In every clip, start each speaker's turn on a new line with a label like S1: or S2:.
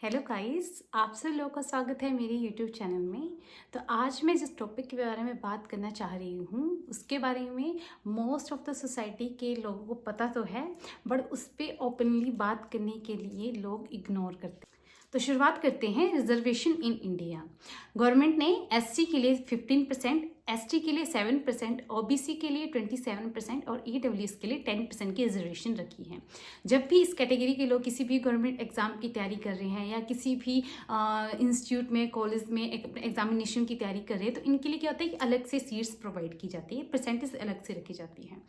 S1: Hello guys, आप सब लोगों का स्वागत है मेरे यूट्यूब चैनल में। तो आज मैं जिस टॉपिक के बारे में बात करना चाह रही हूँ उसके बारे में मोस्ट ऑफ द सोसाइटी के लोगों को पता तो है, बट उस पर ओपनली बात करने के लिए लोग इग्नोर करते हैं। तो शुरुआत करते हैं। Reservation in India. गवर्नमेंट ने एससी के लिए 15%, एसटी के लिए 7%, ओबीसी के लिए 27% और ईडब्ल्यूएस के लिए 10% की रिजर्वेशन रखी है। जब भी इस कैटेगरी के लोग किसी भी गवर्नमेंट एग्जाम की तैयारी कर रहे हैं या किसी भी इंस्टीट्यूट में, कॉलेज में एग्जामिनेशन की तैयारी कर रहे हैं, तो इनके लिए क्या होता है कि अलग से सीट्स प्रोवाइड की जाती है, परसेंटेज अलग से रखी जाती है।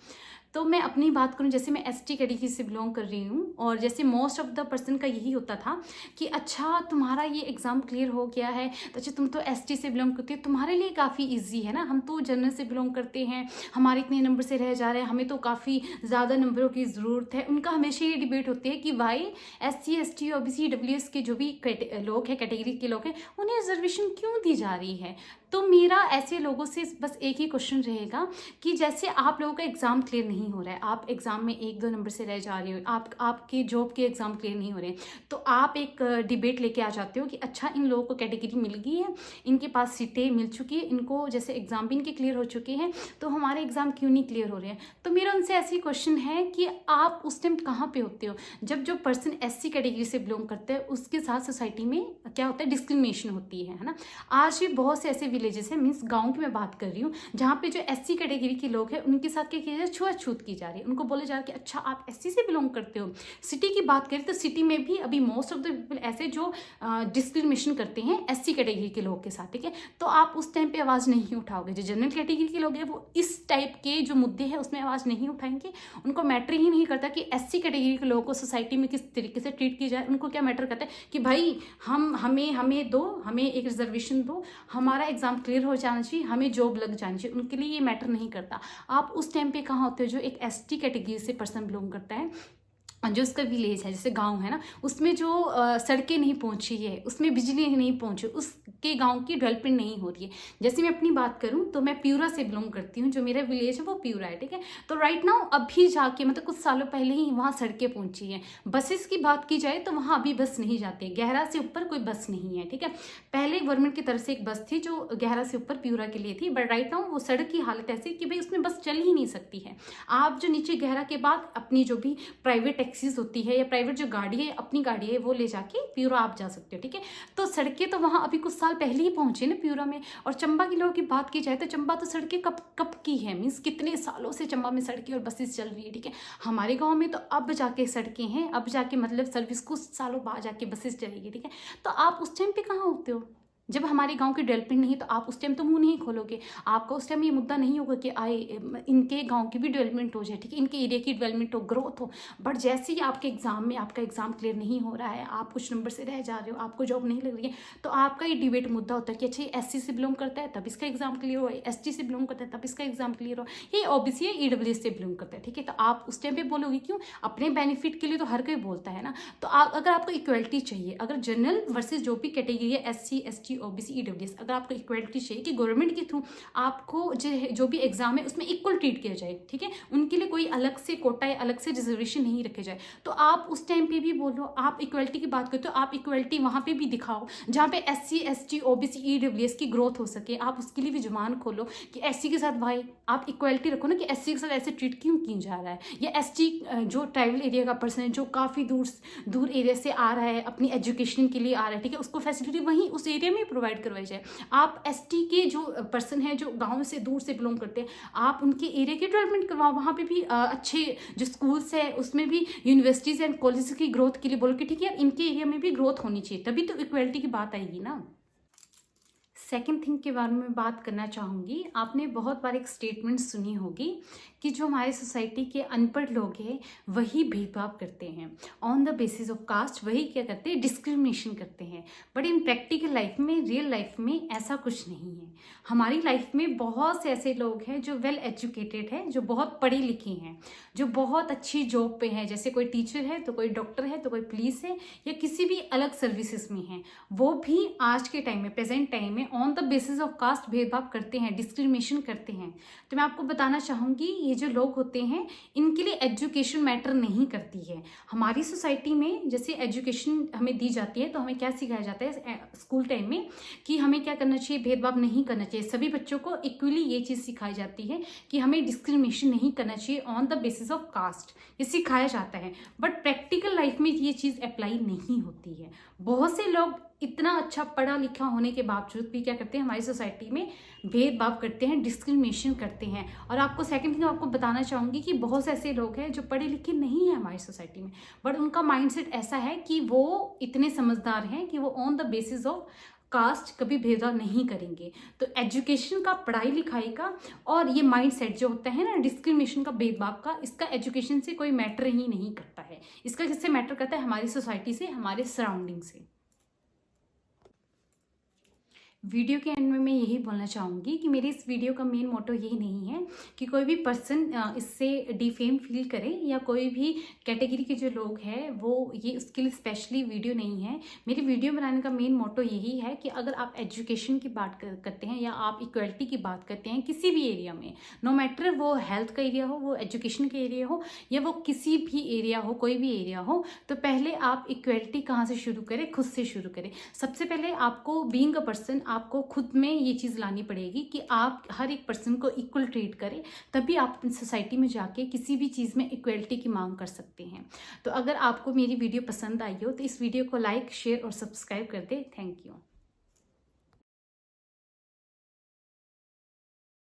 S1: तो मैं अपनी बात करूं, जैसे मैं एसटी कैटेगरी से बिलोंग कर रही हूं और जैसे मोस्ट ऑफ द पर्सन का यही होता था कि अच्छा तुम्हारा ये एग्जाम क्लियर हो गया है, तो अच्छा तुम तो एसटी से बिलोंग करती हो, तुम्हारे लिए काफ़ी इजी है ना, हम तो जनरल से बिलोंग करते हैं, हमारे इतने नंबर से रह जा रहे हैं, हमें तो काफ़ी ज़्यादा नंबरों की ज़रूरत है। उनका हमेशा ये डिबेट होती है कि why SC ST OBC EWS के जो भी लोग हैं, कैटेगरी के लोग हैं, उन्हें रिजर्वेशन क्यों दी जा रही है। तो मेरा ऐसे लोगों से बस एक ही क्वेश्चन रहेगा कि जैसे आप लोगों का एग्जाम क्लियर नहीं हो रहा है, आप एग्जाम में 1-2 नंबर से रह जा रहे हो, आपके जॉब के एग्जाम क्लियर नहीं हो रहे, तो आप एक डिबेट लेके आ जाते हो कि अच्छा इन लोगों को कैटेगरी मिल गई है, इनके पास सीटें मिल चुकी है, इनको जैसे एग्जाम भी इनके क्लियर हो चुके हैं, तो हमारे एग्जाम क्यों नहीं क्लियर हो रहे हैं। तो मेरा उनसे ऐसी क्वेश्चन है कि आप उस टाइम कहाँ पे होते हो जब जो पर्सन एससी कैटेगरी से बिलोंग करते हैं उसके साथ सोसाइटी में क्या होता है, डिस्क्रिमिनेशन होती है ना। आज भी बहुत से ऐसे विलेजेस हैं, मीन्स गाँव की मैं बात कर रही हूँ, जहाँ पे जो एससी कैटेगरी के लोग हैं उनके साथ क्या किया जाए, छुआछूत की जा रही है। उनको बोला जा रहा है कि अच्छा आप एससी से बिलोंग करते हो। सिटी की बात करें तो सिटी में भी अभी मोस्ट ऑफ द पीपल ऐसे जो डिस्क्रिमिनेशन करते हैं एससी कैटेगरी के लोग के साथ, ठीक है। तो आप उस टाइम पे आवाज़ नहीं उठाओगे। जो जनरल कैटेगरी के लोग हैं वो इस टाइप के जो मुद्दे हैं उसमें आवाज़ नहीं उठाएंगे। उनको मैटर ही नहीं करता कि एससी कैटेगरी के लोगों को सोसाइटी में किस तरीके से ट्रीट की जाए। उनको क्या मैटर करता है कि भाई हमें दो, हमें एक रिजर्वेशन दो, हमारा एग्जाम क्लियर हो जाना चाहिए, हमें जॉब लग जानी चाहिए। उनके लिए ये मैटर नहीं करता। आप उस टाइम पे कहाँ होते हो जो एक एसटी कैटेगरी से पर्सन बिलोंग करता है, जो उसका विलेज है, जैसे गांव है ना, उसमें जो सड़कें नहीं पहुंची है, उसमें बिजली नहीं पहुंची, उसके गांव की डेवलपमेंट नहीं हो रही है। जैसे मैं अपनी बात करूं तो मैं प्यूरा से बिलोंग करती हूं, जो मेरा विलेज है वो प्यूरा है, ठीक है। तो राइट नाउ अभी जाके मतलब कुछ सालों पहले ही वहाँ सड़कें पहुंची हैं। बसेस की बात की जाए तो वहाँ अभी बस नहीं जाती है, गहरा से ऊपर कोई बस नहीं है, ठीक है। पहले गवर्नमेंट की तरफ से एक बस थी जो गहरा से ऊपर प्यूरा के लिए थी, बट राइट नाउ वो सड़क की हालत ऐसी कि भाई उसमें बस चल ही नहीं सकती है। आप जो नीचे गहरा के बाद अपनी जो भी प्राइवेट टैक्सीज होती है या प्राइवेट जो गाड़ी है, अपनी गाड़ी है, वो ले जाके प्यूरा आप जा सकते हो, ठीक है। तो सड़कें तो वहाँ अभी कुछ साल पहले ही पहुंचे ना प्यूरा में। और चंबा की लोगों की बात की जाए तो चंबा तो सड़कें कब कब की है, मीन्स कितने सालों से चंबा में सड़कें और बसेस चल रही है, ठीक है। हमारे गाँव में तो अब जाके सड़कें हैं, अब जाके मतलब सर्विस कुछ सालों बाद जाके बसेस चलेगी, ठीक है। तो आप उस टाइम पे कहाँ होते हो जब हमारे गांव की डेवलपमेंट नहीं, तो आप उस टाइम तो मुंह नहीं खोलोगे। आपका उस टाइम ये मुद्दा नहीं होगा कि आए इनके गांव की भी डेवलपमेंट हो जाए, ठीक है, इनके एरिया की डेवलपमेंट हो, ग्रोथ हो। बट जैसे ही आपके एग्जाम में आपका एग्जाम क्लियर नहीं हो रहा है, आप कुछ नंबर से रह जा रहे हो, आपको जॉब नहीं लग रही है, तो आपका ये डिबेट मुद्दा होता है कि अच्छा ये एससी से बिलोंग करता है तब इसका एग्जाम क्लियर हो, एसटी से बिलोंग करता है तब इसका एग्जाम क्लियर हो, ये ओबीसी या ईडब्ल्यूएस से बिलोंग करता है, ठीक है। तो आप उस टाइम पे बोलोगे क्यों, अपने बेनिफिट के लिए तो हर कोई बोलता है ना। तो अगर आपको इक्वलिटी चाहिए, अगर जनरल वर्सेज जो भी कैटेगरी है, एससी एसटी ओबीसी ईडब्ल्यूएस, अगर आपको इक्वलिटी चाहिए कि गवर्नमेंट के थ्रू आपको जो भी एग्जाम है उसमें इक्वल ट्रीट किया जाए, ठीक है, उनके लिए कोई अलग से कोटा या अलग से रिजर्वेशन नहीं रखे जाए, तो आप उस टाइम पे भी बोलो। आप इक्वलिटी की बात करते हो, आप इक्वलिटी वहां पे भी दिखाओ जहाँ पे एससी एसटी ओबीसी ईडब्ल्यूएस की ग्रोथ हो सके। आप उसके लिए भी जुबान खोलो कि एससी के साथ भाई आप इक्वलिटी रखो ना, कि एससी के साथ ऐसे ट्रीट क्यों किया जा रहा है, या एसटी जो ट्राइबल एरिया का पर्सन है, जो काफ़ी दूर एरिया से आ रहा है, अपनी एजुकेशन के लिए आ रहा है, ठीक है, उसको फैसिलिटी वहीं उस एरिया में प्रोवाइड करवाई जाए। आप एसटी के जो पर्सन है, जो गांव से दूर से बिलोंग करते हैं, आप उनके एरिया की डेवलपमेंट करवाओ, वहाँ पे भी अच्छे जो स्कूल्स है उसमें भी यूनिवर्सिटीज़ एंड कॉलेज की ग्रोथ के लिए बोलो कि ठीक है इनके एरिया में भी ग्रोथ होनी चाहिए, तभी तो इक्वलिटी की बात आएगी ना। सेकेंड थिंग के बारे में बात करना चाहूँगी। आपने बहुत बार एक स्टेटमेंट सुनी होगी कि जो हमारे सोसाइटी के अनपढ़ लोग हैं वही भेदभाव करते हैं on the basis of caste, वही क्या करते हैं, डिस्क्रिमिनेशन करते हैं। बट इन प्रैक्टिकल लाइफ में, रियल लाइफ में ऐसा कुछ नहीं है। हमारी लाइफ में बहुत से ऐसे लोग हैं जो वेल एजुकेटेड है, जो बहुत पढ़े लिखे हैं, जो बहुत अच्छी जॉब पे हैं, जैसे कोई टीचर है तो कोई डॉक्टर है तो कोई पुलिस है या किसी भी अलग सर्विसेज में है। वो भी आज के टाइम में, प्रेजेंट टाइम में on the basis of caste भेदभाव करते हैं, डिस्क्रिमिनेशन करते हैं, तो मैं आपको बताना चाहूँगी ये जो लोग होते हैं इनके लिए एजुकेशन मैटर नहीं करती है। हमारी सोसाइटी में जैसे एजुकेशन हमें दी जाती है तो हमें क्या सिखाया जाता है स्कूल टाइम में कि हमें क्या करना चाहिए, भेदभाव नहीं करना चाहिए। सभी बच्चों को इक्वली ये चीज़ सिखाई जाती है कि हमें डिस्क्रिमिनेशन नहीं करना चाहिए on the basis of caste, ये सिखाया जाता है। बट प्रैक्टिकल लाइफ में ये चीज़ अप्लाई नहीं होती है। बहुत से लोग इतना अच्छा पढ़ा लिखा होने के बावजूद भी क्या करते हैं, हमारी सोसाइटी में भेदभाव करते हैं, डिस्क्रिमिनेशन करते हैं। और आपको सेकंड थिंग आपको बताना चाहूँगी कि बहुत से ऐसे लोग हैं जो पढ़े लिखे नहीं हैं हमारी सोसाइटी में, बट उनका माइंडसेट ऐसा है कि वो इतने समझदार हैं कि वो on the basis of caste कभी भेदभाव नहीं करेंगे। तो एजुकेशन का, पढ़ाई लिखाई का और ये माइंडसेट जो होता है ना डिस्क्रिमिनेशन का, भेदभाव का, इसका एजुकेशन से कोई मैटर ही नहीं करता है। इसका किससे मैटर करता है, हमारी सोसाइटी से, हमारे सराउंडिंग से। वीडियो के एंड में मैं यही बोलना चाहूँगी कि मेरी इस वीडियो का मेन मोटो यही नहीं है कि कोई भी पर्सन इससे डिफेम फील करे या कोई भी कैटेगरी के जो लोग हैं वो ये उसके लिए स्पेशली वीडियो नहीं है। मेरी वीडियो बनाने का मेन मोटो यही है कि अगर आप एजुकेशन की बात करते हैं या आप इक्वलिटी की बात करते हैं किसी भी एरिया में, नो मैटर वो हेल्थ का एरिया हो, वो एजुकेशन का एरिया हो या वो किसी भी एरिया हो, कोई भी एरिया हो, तो पहले आप इक्वलिटी कहाँ से शुरू करें, खुद से शुरू करें। सबसे पहले आपको बीइंग अ पर्सन आपको खुद में ये चीज़ लानी पड़ेगी कि आप हर एक पर्सन को इक्वल ट्रीट करें, तभी आप अपनी सोसाइटी में जाके किसी भी चीज़ में इक्वलिटी की मांग कर सकते हैं। तो अगर आपको मेरी वीडियो पसंद आई हो तो इस वीडियो को लाइक, शेयर और सब्सक्राइब कर दें। Thank you.